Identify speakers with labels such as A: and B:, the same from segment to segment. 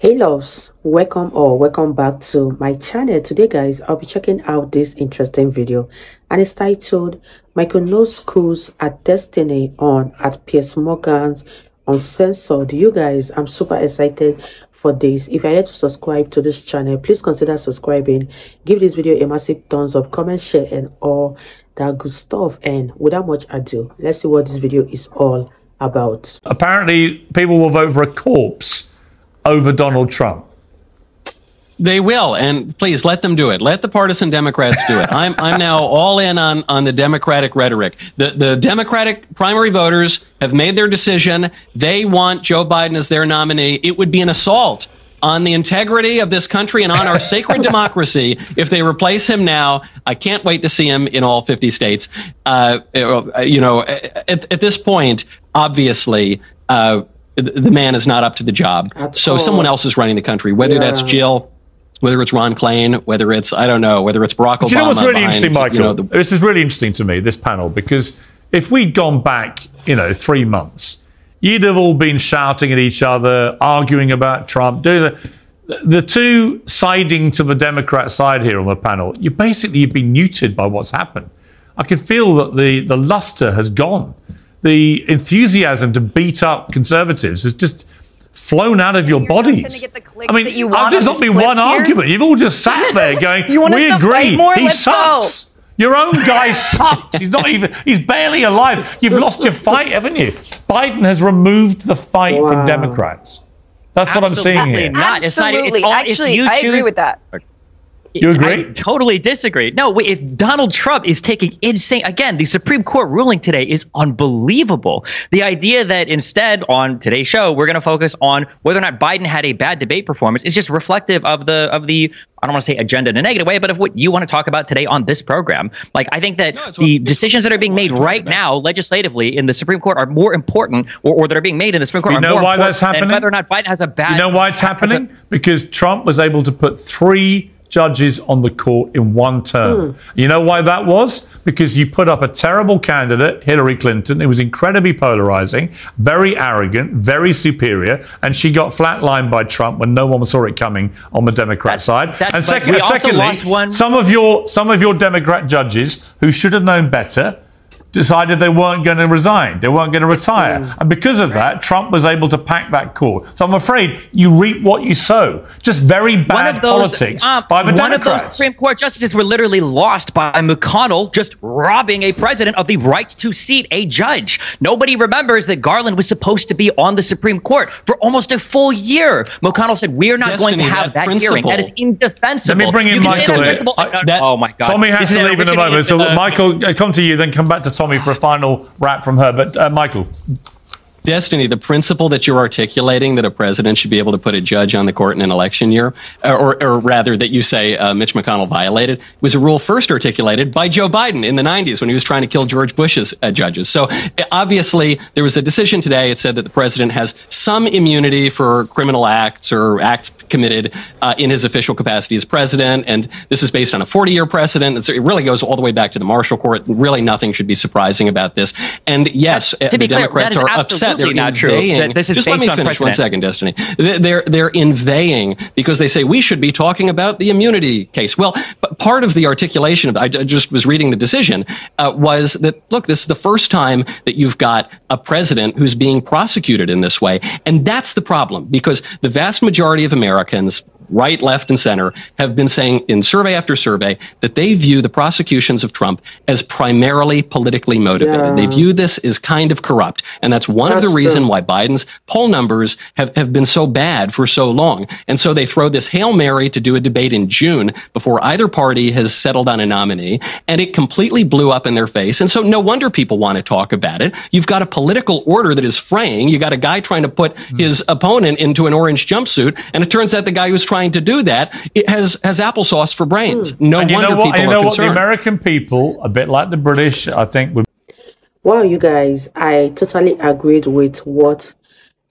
A: Hey loves, welcome back to my channel. Today guys, I'll be checking out this interesting video and it's titled Michael Knowles schools at Destiny on at Piers Morgan's Uncensored. You guys, I'm super excited for this. If you're yet to subscribe to this channel, please consider subscribing. Give this video a massive thumbs up, comment, share and all that good stuff. And without much ado, let's see what this video is all about.
B: Apparently people will vote for a corpse over Donald Trump.
C: They will, and please let them do it. Let the partisan Democrats do it. I'm now all in on the Democratic rhetoric. The Democratic primary voters have made their decision. They want Joe Biden as their nominee. It would be an assault on the integrity of this country and on our sacred democracy if they replace him now. I can't wait to see him in all 50 states. At this point, obviously, the man is not up to the job. So someone else is running the country, whether that's Jill, whether it's Ron Klain, whether it's, I don't know, whether it's Barack Obama.
B: Do you know what's really interesting, Michael? This is really interesting to me, this panel, because if we'd gone back, 3 months, you'd have all been shouting at each other, arguing about Trump. The two siding to the Democrat side here on the panel, you've been neutered by what's happened. I can feel that the luster has gone. The enthusiasm to beat up conservatives has just flown out of your bodies. I mean, there's not been one argument. You've all just sat there going, we agree, he sucks. Your own guy sucks. He's barely alive. You've lost your fight, haven't you? Biden has removed the fight from Democrats. That's what I'm seeing here.
D: Absolutely. Actually, I agree with that.
B: You agree?
E: I totally disagree. No, if Donald Trump is taking insane, again, the Supreme Court ruling today is unbelievable. The idea that instead on today's show, we're going to focus on whether or not Biden had a bad debate performance is just reflective of the, I don't want to say agenda in a negative way, but of what you want to talk about today on this program. Like, I think that the decisions that are being made right now legislatively in the Supreme Court are more important, or that are being made in the Supreme Court are more important
B: that's happening?
E: Than whether or not Biden has a bad.
B: You know why it's happening? Because Trump was able to put 3 judges on the court in one term. You know why that was? Because you put up a terrible candidate, Hillary Clinton. It was incredibly polarizing, very arrogant, very superior, and she got flatlined by Trump when no one saw it coming on the Democrat side. And secondly, some of your Democrat judges who should have known better decided they weren't going to resign. They weren't going to retire. And because of that, Trump was able to pack that court. So I'm afraid you reap what you sow. Just very bad politics by the Democrats.
E: One of those Supreme Court justices were literally lost by McConnell just robbing a president of the right to seat a judge. Nobody remembers that Garland was supposed to be on the Supreme Court for almost a full year. McConnell said, we're not going to have that hearing. That is indefensible.
B: Let me bring in Michael here.
E: Oh my God.
B: Tommy has to leave in a moment. So Michael, come to you, then come back to Tommy for a final wrap from her. But Michael.
C: Destiny, the principle that you're articulating that a president should be able to put a judge on the court in an election year, or rather that you say Mitch McConnell violated, was a rule first articulated by Joe Biden in the 90s when he was trying to kill George Bush's judges. So obviously there was a decision today. It said that the president has some immunity for criminal acts or acts committed in his official capacity as president. And this is based on a 40-year precedent. It really goes all the way back to the Marshall Court. Really nothing should be surprising about this. And yes, the Democrats are upset. They're
E: not true. This is
C: just let me finish 1 second, Destiny. They're inveighing because they say we should be talking about the immunity case. Well, part of the articulation of I just was reading the decision was that, look, this is the first time that you've got a president who's being prosecuted in this way. And that's the problem, because the vast majority of Americans, right, left, and center, have been saying in survey after survey that they view the prosecutions of Trump as primarily politically motivated. They view this as kind of corrupt. And that's one of the reasons why Biden's poll numbers have been so bad for so long. And so they throw this Hail Mary to do a debate in June before either party has settled on a nominee. And it completely blew up in their face. And so no wonder people want to talk about it. You've got a political order that is fraying. You got a guy trying to put his opponent into an orange jumpsuit. And it turns out the guy who's trying to do that, it has applesauce for brains. No wonder people are concerned.
B: What the American people, a bit like the British, I think.
A: Wow, you guys, I totally agreed with what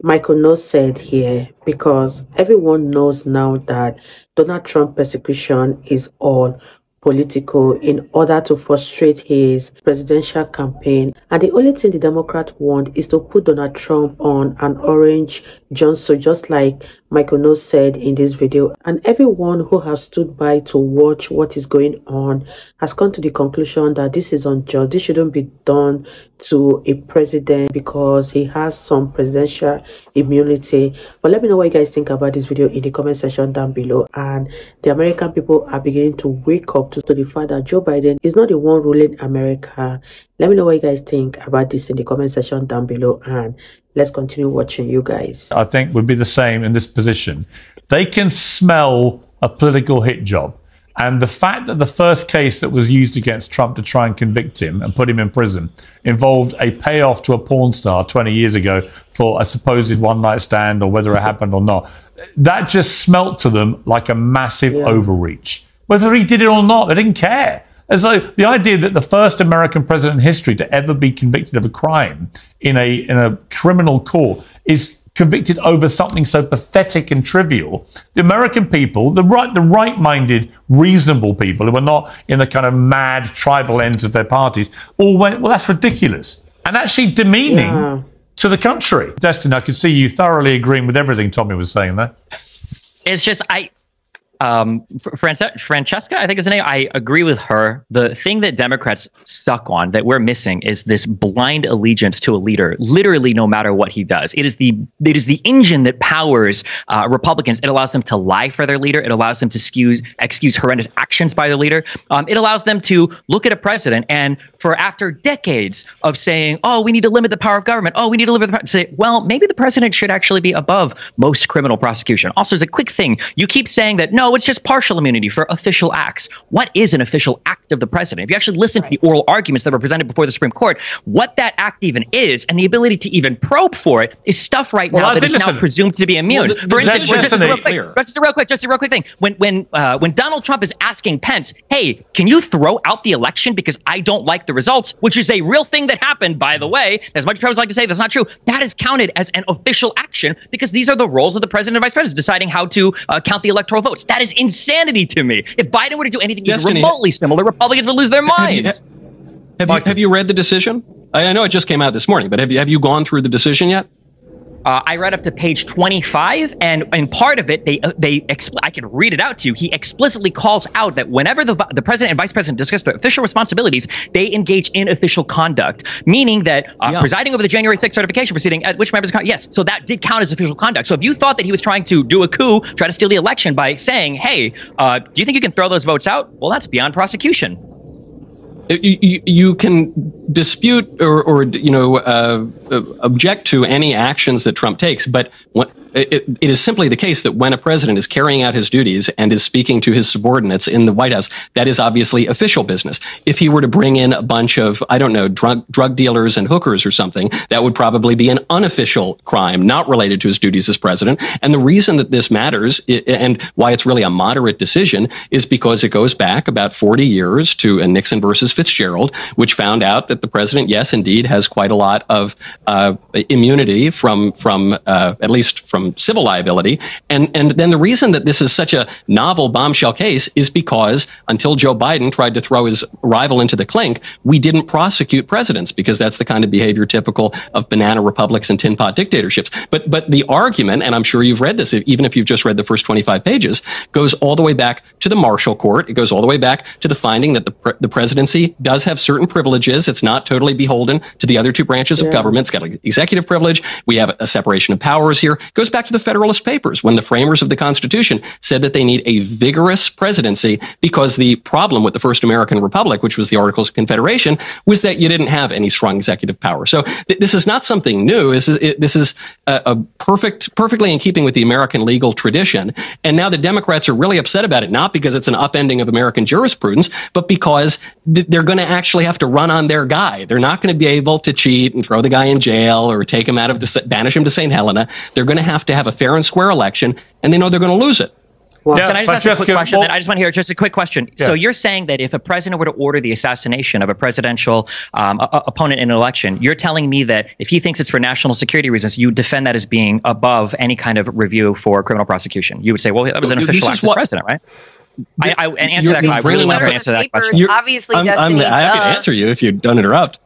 A: Michael Knowles said here, because everyone knows now that Donald Trump persecution is all political in order to frustrate his presidential campaign. And the only thing the Democrats want is to put Donald Trump on an orange jumpsuit, just like Michael Knowles said in this video. And everyone who has stood by to watch what is going on has come to the conclusion that this is unjust. This shouldn't be done to a president because he has some presidential immunity. But let me know what you guys think about this video in the comment section down below. And the American people are beginning to wake up to the fact that Joe Biden is not the one ruling America. Let me know what you guys think about this in the comment section down below, and let's continue watching, you guys.
B: I think would be the same in this position. They can smell a political hit job. And the fact that the first case that was used against Trump to try and convict him and put him in prison involved a payoff to a porn star 20 years ago for a supposed one-night stand, or whether it happened or not, that just smelt to them like a massive overreach. Whether he did it or not, they didn't care. As though the idea that the first American president in history to ever be convicted of a crime in a criminal court is convicted over something so pathetic and trivial. The American people, the right-minded, reasonable people who are not in the kind of mad tribal ends of their parties, all went, well, that's ridiculous. And actually demeaning to the country. Destiny, I could see you thoroughly agreeing with everything Tommy was saying there.
E: It's just, Francesca, I think is the name. I agree with her. The thing that Democrats stuck on, that we're missing, is this blind allegiance to a leader, literally no matter what he does. It is the engine that powers Republicans. It allows them to lie for their leader. It allows them to excuse horrendous actions by the leader. It allows them to look at a president and, for after decades of saying, oh, we need to limit the power of government. Oh, we need to limit the power, say, well, maybe the president should actually be above most criminal prosecution. Also, the quick thing, you keep saying that, no, it's just partial immunity for official acts. What is an official act of the president? If you actually listen to the oral arguments that were presented before the Supreme Court, what that act even is, and the ability to even probe for it, is stuff right now that is now presumed to be immune.
B: Well,
E: for instance, just a real quick thing. When Donald Trump is asking Pence, hey, can you throw out the election because I don't like the results, which is a real thing that happened, by the way, as much as Trump's like to say that's not true, that is counted as an official action because these are the roles of the president and vice president, deciding how to count the electoral votes. That is insanity to me. If Biden were to do anything even remotely similar, Republicans would lose their minds.
C: Have you read the decision? I know it just came out this morning, but have you gone through the decision yet?
E: I read up to page 25, and in part of it, I can read it out to you. He explicitly calls out that whenever the president and vice president discuss their official responsibilities, they engage in official conduct, meaning that presiding over the January 6th certification proceeding, at which members of Congress, yes, so that did count as official conduct. So if you thought that he was trying to do a coup, try to steal the election by saying, hey, do you think you can throw those votes out? Well, that's beyond prosecution.
C: You can dispute or object to any actions that Trump takes, but it is simply the case that when a president is carrying out his duties and is speaking to his subordinates in the White House, that is obviously official business. If he were to bring in a bunch of, I don't know, drug dealers and hookers or something, that would probably be an unofficial crime, not related to his duties as president. And the reason that this matters and why it's really a moderate decision is because it goes back about 40 years to Nixon versus Fitzgerald, which found out that the president, yes, indeed, has quite a lot of immunity from at least from civil liability. And then the reason that this is such a novel bombshell case is because until Joe Biden tried to throw his rival into the clink, we didn't prosecute presidents because that's the kind of behavior typical of banana republics and tin pot dictatorships. But the argument, and I'm sure you've read this, even if you've just read the first 25 pages, goes all the way back to the Marshall Court. It goes all the way back to the finding that the presidency does have certain privileges. It's not totally beholden to the other two branches of government. It's got an executive privilege. We have a separation of powers here. It goes back to the Federalist Papers when the framers of the Constitution said that they need a vigorous presidency because the problem with the first American Republic, which was the Articles of Confederation, was that you didn't have any strong executive power. So this is not something new. This is perfectly in keeping with the American legal tradition. And now the Democrats are really upset about it, not because it's an upending of American jurisprudence, but because they're going to actually have to run on their guy. They're not going to be able to cheat and throw the guy in jail or take him out of banish him to St. Helena. They're going to have a fair and square election, and they know they're going to lose it.
E: Well, can I just ask a quick question? I just want to hear just a quick question. Yeah. So you're saying that if a president were to order the assassination of a presidential opponent in an election, you're telling me that if he thinks it's for national security reasons, you defend that as being above any kind of review for criminal prosecution. You would say, well, that was an official act as president, right? and answer that question. I really want to answer that question.
D: Obviously,
C: I'm happy to answer you if you don't interrupt.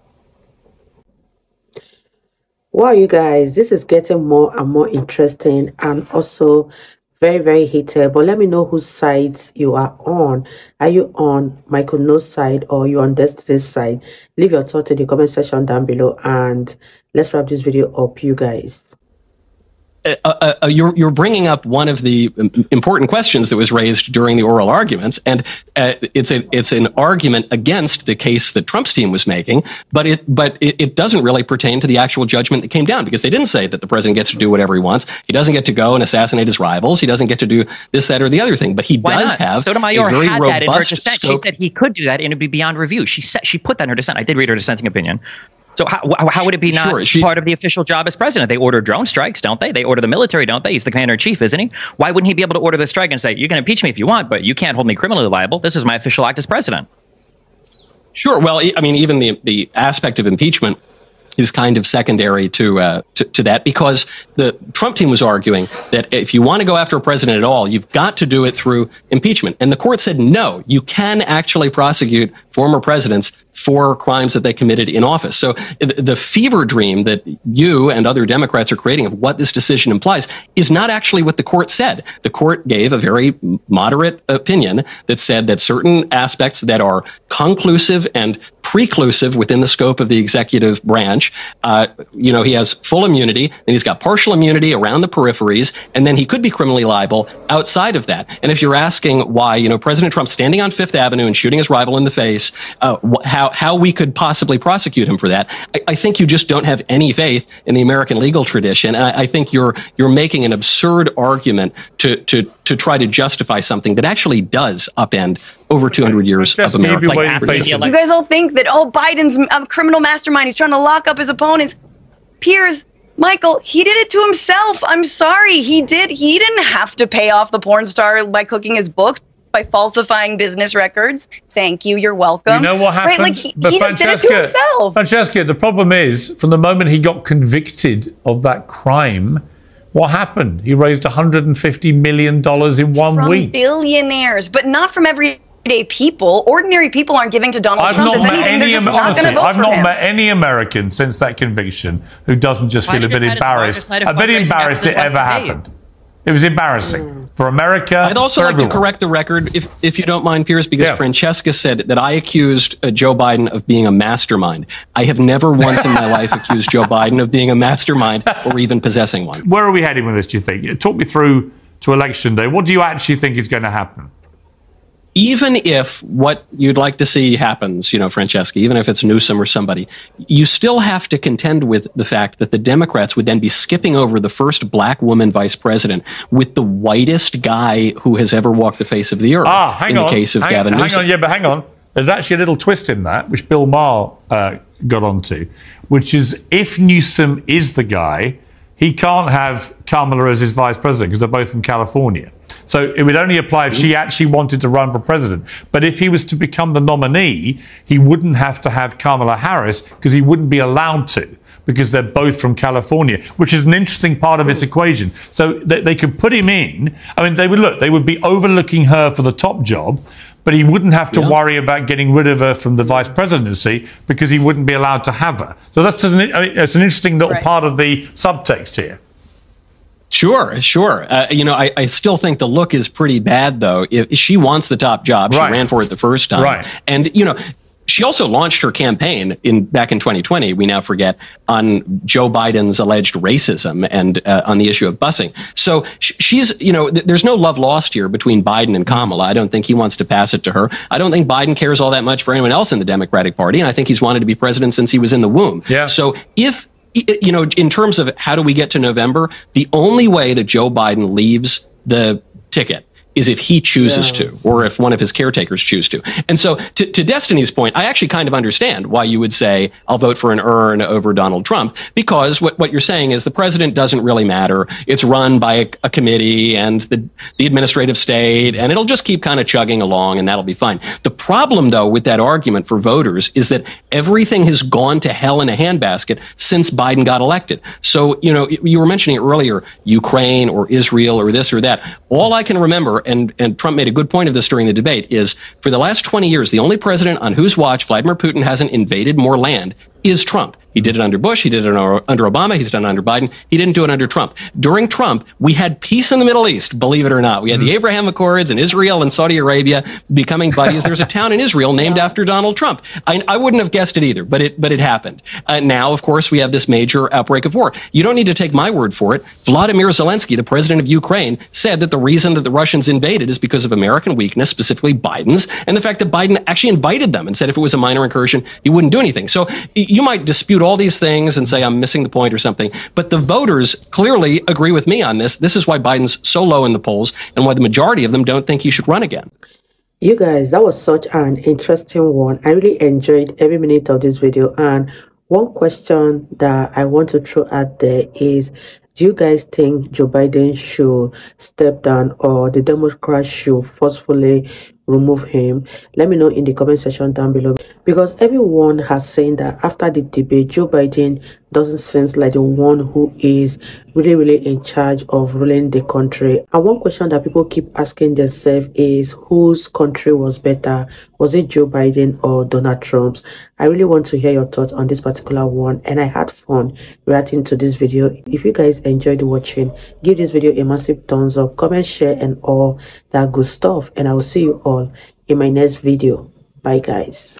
A: Wow, you guys, this is getting more and more interesting and also very, very heated. But let me know whose sides you are on. Are you on Michael Knowles' side or you on Destiny's side? Leave your thoughts in the comment section down below and let's wrap this video up, you guys.
C: You're bringing up one of the important questions that was raised during the oral arguments, and it's an argument against the case that Trump's team was making, but it doesn't really pertain to the actual judgment that came down, because they didn't say that the president gets to do whatever he wants. He doesn't get to go and assassinate his rivals. He doesn't get to do this, that, or the other thing, but he does have
E: Sotomayor
C: a very
E: had that in her dissent.
C: scope.
E: She said he could do that and it'd be beyond review. She put that in her dissent. I did read her dissenting opinion. So how would it be not part of the official job as president? They order drone strikes, don't they? They order the military, don't they? He's the commander-in-chief, isn't he? Why wouldn't he be able to order the strike and say, you can impeach me if you want, but you can't hold me criminally liable. This is my official act as president.
C: Sure. Well, I mean, even the aspect of impeachment is kind of secondary to that, because the Trump team was arguing that if you want to go after a president at all, you've got to do it through impeachment. And the court said, no, you can actually prosecute former presidents for crimes that they committed in office. So the fever dream that you and other Democrats are creating of what this decision implies is not actually what the court said. The court gave a very moderate opinion that said that certain aspects that are conclusive and preclusive within the scope of the executive branch, he has full immunity, and he's got partial immunity around the peripheries, and then he could be criminally liable outside of that. And if you're asking why, President Trump standing on Fifth Avenue and shooting his rival in the face, how we could possibly prosecute him for that, I think you just don't have any faith in the American legal tradition. And I think you're making an absurd argument to try to justify something that actually does upend over 200 years of American tradition.
D: You guys all think that, Biden's a criminal mastermind. He's trying to lock up his opponents. Piers, Michael, he did it to himself. I'm sorry. He did. He didn't have to pay off the porn star by cooking his books, by falsifying business records. Thank you. You're welcome.
B: You know what happened?
D: Right? Like he just did it to himself.
B: Francesca, the problem is, from the moment he got convicted of that crime, what happened? He raised $150 million in one week.
D: From billionaires, but not from everyday people. Ordinary people aren't giving to Donald Trump. If anything, they're just not going to vote for him.
B: I've not met any American since that conviction who doesn't just feel a bit embarrassed. A bit embarrassed it ever happened. It was embarrassing for America.
C: I'd also like to correct the record, if you don't mind, Piers, because Francesca said that I accused Joe Biden of being a mastermind. I have never once in my life accused Joe Biden of being a mastermind or even possessing one.
B: Where are we heading with this, do you think? Talk me through to Election Day. What do you actually think is going to happen?
C: Even if what you'd like to see happens, Francesca, even if it's Newsom or somebody, you still have to contend with the fact that the Democrats would then be skipping over the first black woman vice president with the whitest guy who has ever walked the face of the earth.
B: Hang on. There's actually a little twist in that, which Bill Maher got onto, which is if Newsom is the guy, he can't have Kamala as his vice president because they're both from California. So it would only apply if she actually wanted to run for president. But if he was to become the nominee, he wouldn't have to have Kamala Harris because he wouldn't be allowed to, because they're both from California, which is an interesting part of this equation. So they could put him in. I mean, they would be overlooking her for the top job, but he wouldn't have to worry about getting rid of her from the vice presidency because he wouldn't be allowed to have her. So that's just it's an interesting little part of the subtext here.
C: Sure. I still think the look is pretty bad, though. If she wants the top job, she ran for it the first time. And, she also launched her campaign back in 2020, we now forget, on Joe Biden's alleged racism and on the issue of busing. So she's, there's no love lost here between Biden and Kamala. I don't think he wants to pass it to her. I don't think Biden cares all that much for anyone else in the Democratic Party. And I think he's wanted to be president since he was in the womb. So if, in terms of how do we get to November, the only way that Joe Biden leaves the ticket is if he chooses to, or if one of his caretakers choose to. And so to Destiny's point, I actually kind of understand why you would say, I'll vote for an urn over Donald Trump, because what you're saying is the president doesn't really matter. It's run by a committee and the administrative state, and it'll just keep kind of chugging along, and that'll be fine. The problem, though, with that argument for voters is that everything has gone to hell in a handbasket since Biden got elected. So, you were mentioning earlier, Ukraine or Israel or this or that. All I can remember, and Trump made a good point of this during the debate, is for the last 20 years, the only president on whose watch Vladimir Putin hasn't invaded more land is Trump. He did it under Bush. He did it under Obama. He's done it under Biden. He didn't do it under Trump. During Trump, we had peace in the Middle East, believe it or not. We had the Abraham Accords and Israel and Saudi Arabia becoming buddies. There's a town in Israel named after Donald Trump. I wouldn't have guessed it either, but it happened. Now, of course, we have this major outbreak of war. You don't need to take my word for it. Vladimir Zelensky, the president of Ukraine, said that the reason that the Russians invaded is because of American weakness, specifically Biden's, and the fact that Biden actually invited them and said if it was a minor incursion, he wouldn't do anything. So you might dispute all these things and say I'm missing the point or something, but the voters clearly agree with me on this. This is why Biden's so low in the polls and why the majority of them don't think he should run again.
A: You guys, that was such an interesting one. I really enjoyed every minute of this video. And one question that I want to throw out there is, do you guys think Joe Biden should step down or the Democrats should forcefully remove him? Let me know in the comment section down below, because everyone has said that after the debate, Joe Biden doesn't seem like the one who is really in charge of ruling the country. And one question that people keep asking themselves is, whose country was better? Was it Joe Biden or Donald Trump's? I really want to hear your thoughts on this particular one, and I had fun reacting to this video. If you guys enjoyed watching, give this video a massive thumbs up, comment, share, and all that good stuff, and I will see you all in my next video. Bye guys.